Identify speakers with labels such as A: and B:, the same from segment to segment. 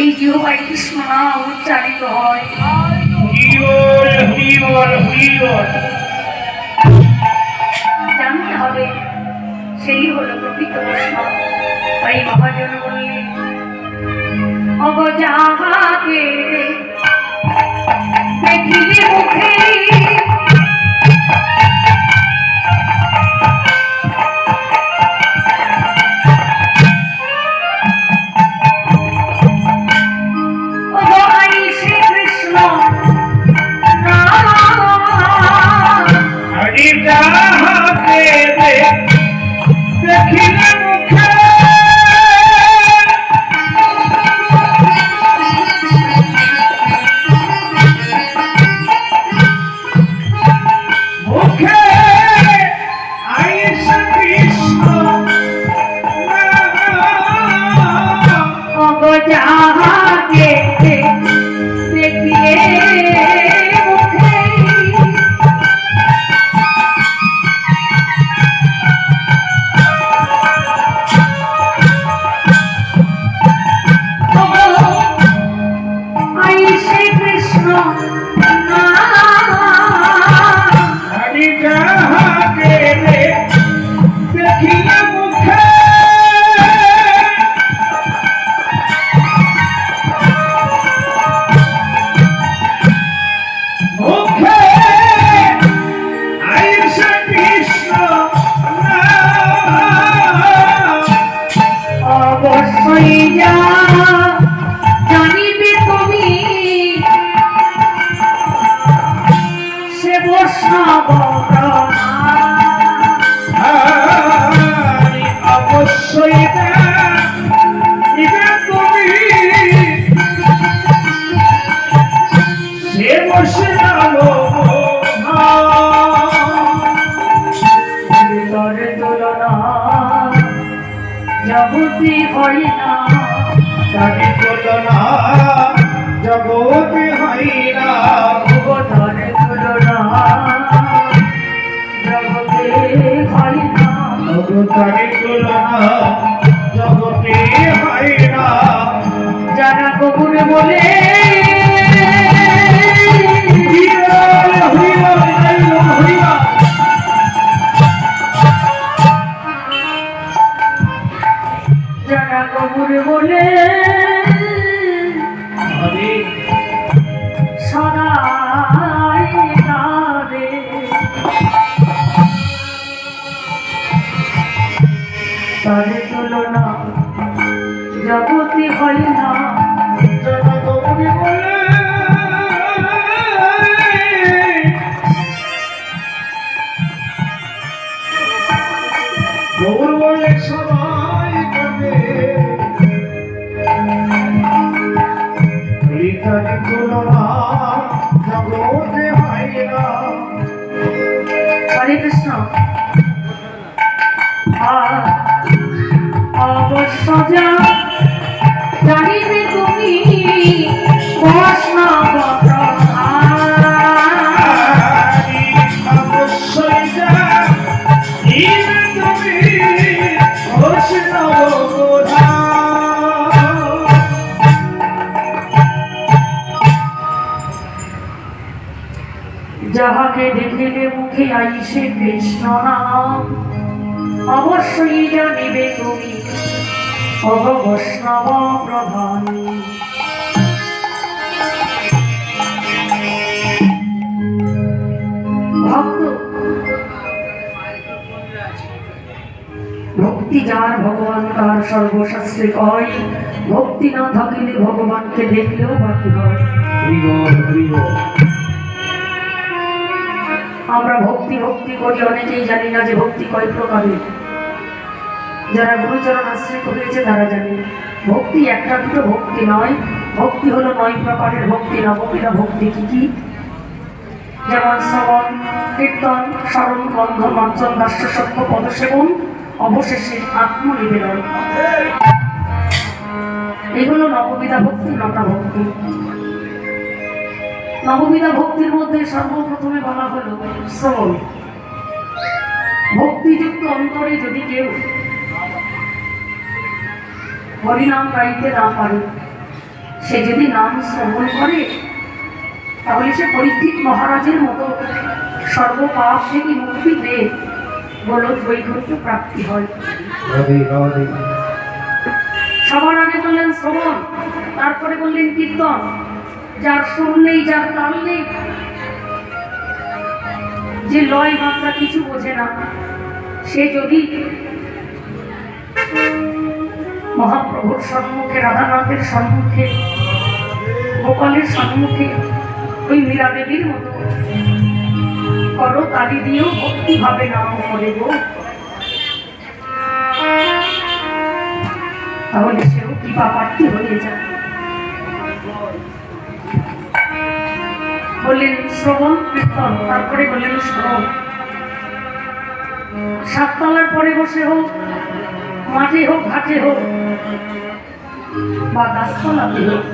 A: এই জিহ্বায় কৃষ্ণ নাম উচ্চারিত হয়। জানতে হবে সেই হলো প্রকৃত বৈষ্ণব। তাই মহাজন বললেন, অগ যাহাকে দেখিলে মুখে জগতে হয় না, তারে তুলনা জগতে হয় না, তারে তুলনা জগতে হয় না, তারে তুলনা জগতে হয় না। যারা কবুরে বলে যারা কবুরে বলে সদাই কাঁদে, তারে তুলনা জগতে হয় না। যারা কবুরে বলে গৌর বলে সবাই কাঁদে, তারে তুলনা জগতে হয় না। হরে কৃষ্ণ। অবশ্য জানিবে তুমি বৈষ্ণব অবশ্যই জানিবে তুমি বৈষ্ণব যাহাকে দেখিলে মুখে আইসে কৃষ্ণ নাম, অবশ্যই জানিবে তুমি অগ বৈষ্ণব প্রধান। ভক্ত ভক্তি যার ভগবান তার সর্বশাস্ত্রে কয়, ভক্তি না থাকিলে ভগবানকে দেখলেও বাকি হয়। আমরা ভক্তি ভক্তি করি, অনেকেই জানি না যে ভক্তি কয় প্রকারের। যারা গুরুচরণ আশ্রিত হয়েছে তারা জানে ভক্তি একটা দুটো ভক্তি নয়, ভক্তি হলো 9 প্রকারের ভক্তি। নববিধা ভক্তি কি কি? যেমন শ্রবণ, কীর্তন, স্মরণ, গন্ধ, মার্জন, দাস্য, সত্য, পদসেবন, অবশেষে আত্মনিবেদন। এগুলো নববিধা ভক্তি, 9টা ভক্তি। নববিধা ভক্তির মধ্যে সর্বপ্রথমে বলা হলো শ্রবণ। ভক্তিযুক্ত অন্তরে যদি কেউ হরিনাম গাইতে না পারে, সে যদি নাম শ্রবণ করে তাহলে সে পরীক্ষিত মহারাজের মতো সর্বপাপ থেকে মুক্তি পেয়ে গোলক বৈকুণ্ঠ প্রাপ্তি হয়। সবার আগে বললেন শ্রবণ, তারপরে বললেন কীর্তন। যার সুর নেই, যার তাল নেই, যে লয় মাত্রা কিছু বোঝে না, সে যদি মহাপ্রভুর সম্মুখে, রাধানাথের সম্মুখে, গোপালের সম্মুখে ওই মীরা দেবীর মতো করো তালি দিয়েও ভক্তি ভাবে নাম করে গো, তাহলে সেও কৃপা প্রার্থী হয়ে যায়। বললেন শ্রবণ কীর্তন, তারপরে বললেন শ্রবণ। সাততলার পরে বসে হোক, মাঠে হোক, ঘাটে হোক বা গাছতলাতে হোক,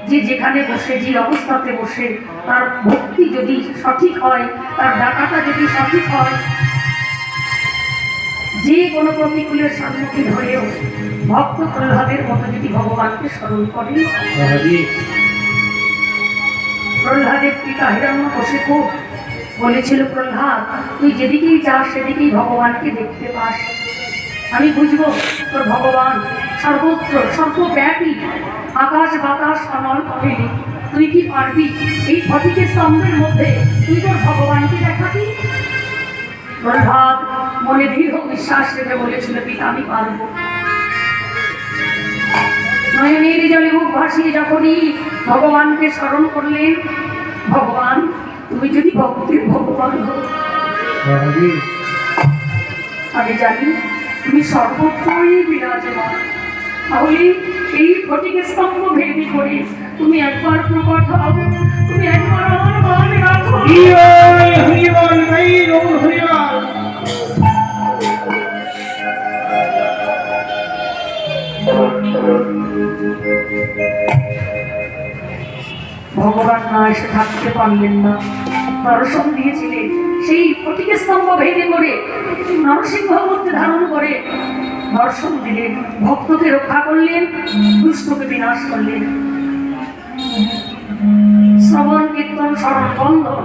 A: যে যেখানে বসে, যে অবস্থাতে বসে তার ভক্তি যদি সঠিক হয়, তার ডাকাটা যদি সঠিক হয়, যে কোনো প্রতিকূলের সম্মুখীন হয়েও ভক্ত প্রহ্লাদের মতো যদি ভগবানকে স্মরণ করে, প্রহ্লাদের পিতা হিরণ্যকশিপু বলেছিল, প্রহ্লাদ তুই যেদিকেই যাস সেদিকেই ভগবানকে দেখতে পাস। আমি বুঝবো তোর ভগবান সর্বত্র, সর্বব্যাপী, আকাশ বাতাস অনল করেনি। তুই কি পারবি এই ফটিকের স্তম্ভের মধ্যে তুই তোর ভগবানকে দেখাবি? প্রহ্লাদ মনে দৃঢ় বিশ্বাস রেখে বলেছিল, পিতা আমি পারবো। নয়নের জলে মুখ ভাসিয়ে যখনই ভগবানকে স্মরণ করলেন, ভগবান তুমি যদি ভক্তের ভগবান হো, আমি জানি তুমি সর্বত্রই বিরাজমান, তাহলে এই ফটিকের স্তম্ভ ভেদি করে তুমি একবার প্রকট হও, তুমি একবার আমার মনে রাখো। ভগবান না এসে থাকতে পারলেন না, দর্শন দিয়েছিলেন। সেই ফটিকের স্তম্ভ ভেঙে করে নরসিংহ মূর্তি ধারণ করে দর্শন দিলেন, ভক্তকে রক্ষা করলেন, দুষ্টকে বিনাশ করলেন। শ্রবণ কীর্তন স্মরণ বন্ধন,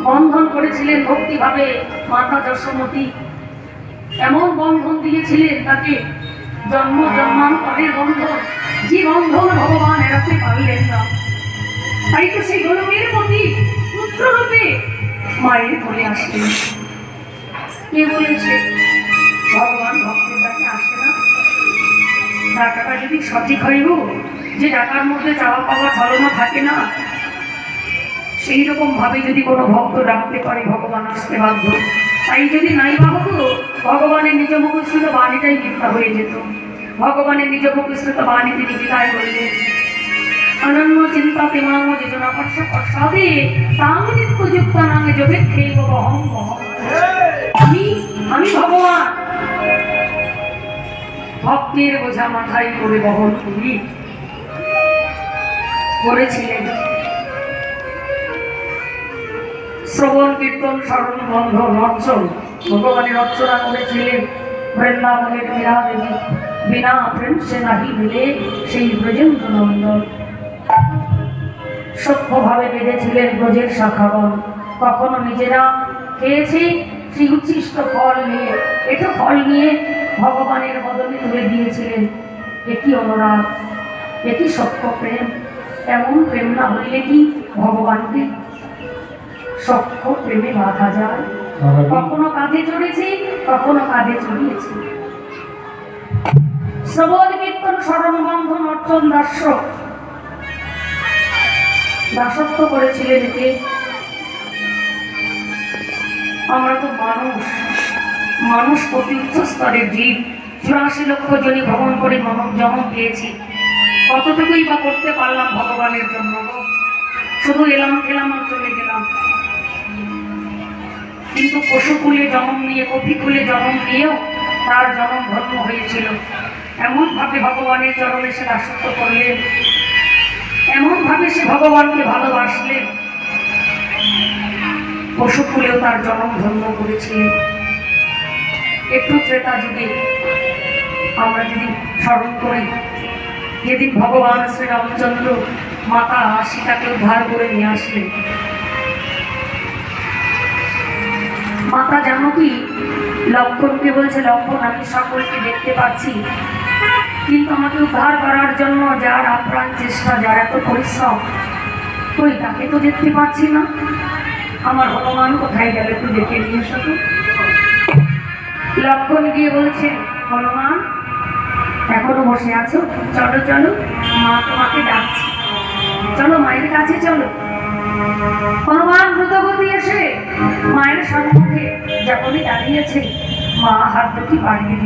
A: বন্ধন করেছিলেন ভক্তিভাবে মাতা যশোমতী। এমন বন্ধন দিয়েছিলেন তাকে, জন্ম জন্মান্তরের বন্ধন, যে বন্ধন ভগবান এড়াতে পারলেন না। তাই তো সেই গোলকের প্রতি পুত্ররূপে মায়ের কোলে আসলেন। কে বলেছে ভগবান ভক্তের কাছে আসে না? ডাকাটা যদি সঠিক হইব, যে ডাকার মধ্যে চাওয়া পাওয়া ছলনা থাকে না, সেই রকম ভাবে যদি কোনো ভক্ত ডাকতে পারে, ভগবান আসতে বাধ্য। তাই যদি নাই বা হতো, ভগবানের নিজ মুখশ্রুত বাণীটাই মিথ্যা হয়ে যেত। ভগবানের নিজ মুখশ্রুত বাণী তিনি বিদায় বললেন, অনন্য চিন্তা তেমাং যোজনা পর্ষ পশ্চাদে সাংনিত্য যুক্ত নামে যোগে খেব বহম বহম। আমি ভগবান ভক্তের বোঝা মাথায় করে বহন করি করেছিলেন। শ্রবণ কীর্তন স্মরণ বন্ধন অর্চন ভগবানের অর্চনা করেছিলেন। বৃন্দাবনের মীরা দেবী বিনা প্রেম সে নাহি মিলে সেই ব্রজেন্দ্র নন্দন। সভ্যভাবে বেঁধেছিলেন ব্রজের শাখাবন। কখনো নিজেরা খেয়েছে সেই উচ্ছিষ্ট ফল নিয়ে, একটু ফল নিয়ে ভগবানের বদলে তুলে দিয়েছিলেন। একই অনুরাগ, একই সত্য প্রেম। এমন প্রেম না হইলে কি ভগবানকে সক্ষ প্রেমে বাঁধা যায়? কখনো কাঁধে চড়েছি, কখনো কাঁধে চড়িয়েছি। শ্রবণ কীর্তন স্মরণ বন্ধন অর্চন দাস্য, দাসত্ব করেছিলেন কে? আমরা তো মানুষ অতি উচ্চ স্তরের জীব। 84 লক্ষ জনি ভ্রমণ করে মানব জন্ম পেয়েছি। কতটুকুই বা করতে পারলাম ভগবানের জন্য? শুধু এলাম খেলাম আর চলে গেলাম। কিন্তু পশুকুলে জন্ম নিয়ে, কপিকুলে জন্ম নিয়েও তার জন্ম ধর্ম হয়েছিল। এমন ভাবে ভগবানের চরণে সে দাসত্ব করলেন, এমন ভাবে সে ভগবানকে ভালোবাসলেন, পশুকুলেও তার জন্ম ধর্ম করেছিলেন। একটু ত্রেতা যুগে আমরা যদি স্মরণ করি, যেদিন ভগবান শ্রীরামচন্দ্র মাতা সীতাকে উদ্ধার করে নিয়ে আসলেন, মাতা জানকী লক্ষ্মণকে বলছে, লক্ষ্মণ আমি সকলকে দেখতে পাচ্ছি, কিন্তু আমাকে উদ্ধার করার জন্য যার আপ্রাণ চেষ্টা, যার এত পরিশ্রম, কই তাকে তো দেখতে পাচ্ছি না। আমার হনুমান কোথায় গেল, একটু দেখে নিয়ে এসো তো। লক্ষ্মণ গিয়ে বলছে, হনুমান এখনো বসে আছো? চলো চলো, মা তোমাকে ডাকছে, চলো মায়ের কাছে চলো। হনুমান দ্রুতগতি এসে মায়ের সম্মুখে যখনই দাঁড়িয়েছে, মা হাত দুটি বাড়িয়ে